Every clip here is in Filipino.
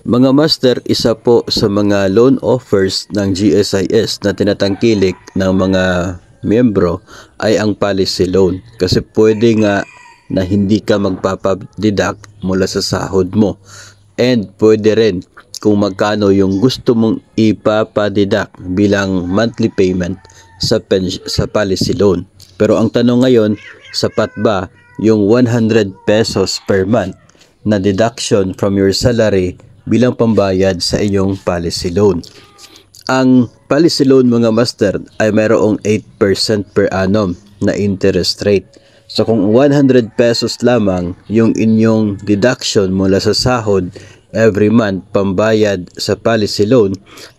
Mga master, isa po sa mga loan offers ng GSIS na tinatangkilik ng mga miyembro ay ang policy loan. Kasi pwede nga na hindi ka magpapadeduct mula sa sahod mo. And pwede rin kung magkano yung gusto mong ipapadeduct bilang monthly payment sa policy loan. Pero ang tanong ngayon, sapat ba yung 100 pesos per month na deduction from your salary bilang pambayad sa iyong policy loan? Ang policy loan, mga master, ay mayroong 8% per annum na interest rate. So kung 100 pesos lamang yung inyong deduction mula sa sahod every month pambayad sa policy loan,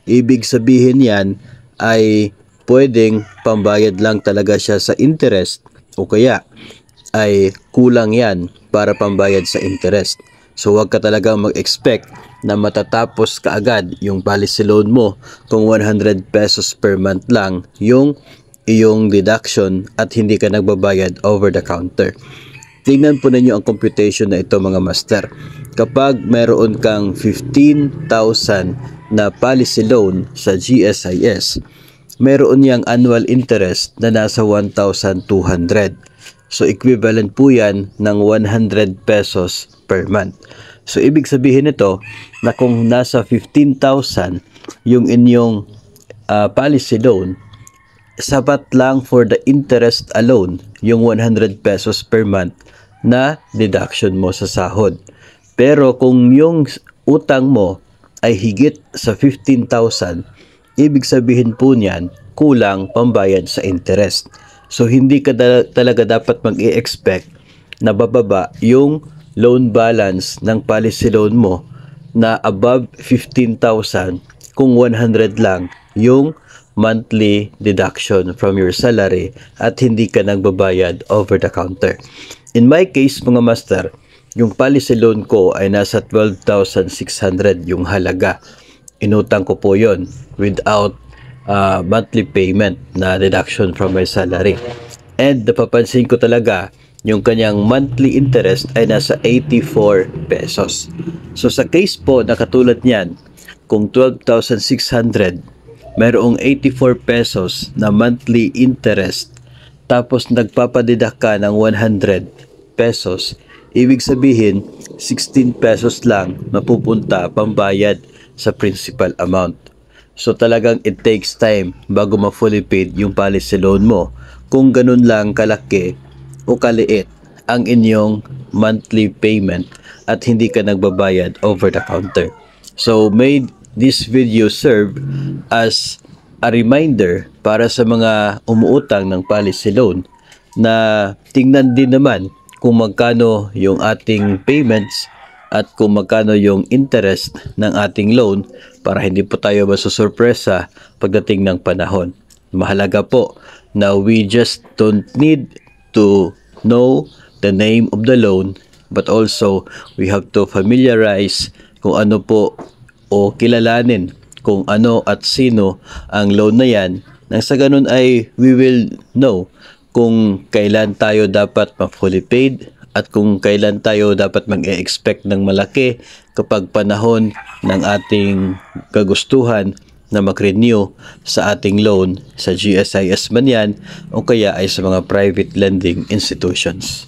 ibig sabihin yan ay pwedeng pambayad lang talaga siya sa interest o kaya ay kulang yan para pambayad sa interest. So wag ka talaga mag-expect na matatapos kaagad yung policy loan mo kung 100 pesos per month lang yung iyong deduction at hindi ka nagbabayad over the counter. Tingnan po ninyo ang computation na ito, mga master. Kapag meron kang 15,000 na policy loan sa GSIS, meron niyang annual interest na nasa 1,200. So equivalent po yan ng 100 pesos per month. So ibig sabihin nito na kung nasa 15,000 yung inyong policy loan, sapat lang for the interest alone yung 100 pesos per month na deduction mo sa sahod. Pero kung yung utang mo ay higit sa 15,000, ibig sabihin po niyan kulang pambayad sa interest. So hindi ka talaga dapat mag-i-expect na bababa yung loan balance ng policy loan mo na above 15,000 kung 100 lang yung monthly deduction from your salary at hindi ka nagbabayad over the counter. In my case, mga master, yung policy loan ko ay nasa 12,600 yung halaga. Inutang ko po yon without monthly payment na deduction from my salary. And napapansin ko talaga yung kanyang monthly interest ay nasa 84 pesos. So sa case po na katulad niyan, kung 12,600, mayroong 84 pesos na monthly interest, tapos nagpapadeduct ka ng 100 pesos, ibig sabihin 16 pesos lang mapupunta pambayad sa principal amount. So talagang it takes time bago ma-fully paid yung policy loan mo kung ganun lang kalaki o kaliit ang inyong monthly payment at hindi ka nagbabayad over the counter. So may this video serve as a reminder para sa mga umuutang ng policy loan na tingnan din naman kung magkano yung ating payments at kung magkano yung interest ng ating loan para hindi po tayo masusurpresa pagdating ng panahon. Mahalaga po na we just don't need to know the name of the loan, but also we have to familiarize kung ano po o kilalanin kung ano at sino ang loan na yan. Nang sa ganun ay we will know kung kailan tayo dapat ma-fully paid at kung kailan tayo dapat mag-e-expect ng malaki kapag panahon ng ating kagustuhan na mag-renew sa ating loan sa GSIS man yan o kaya ay sa mga private lending institutions.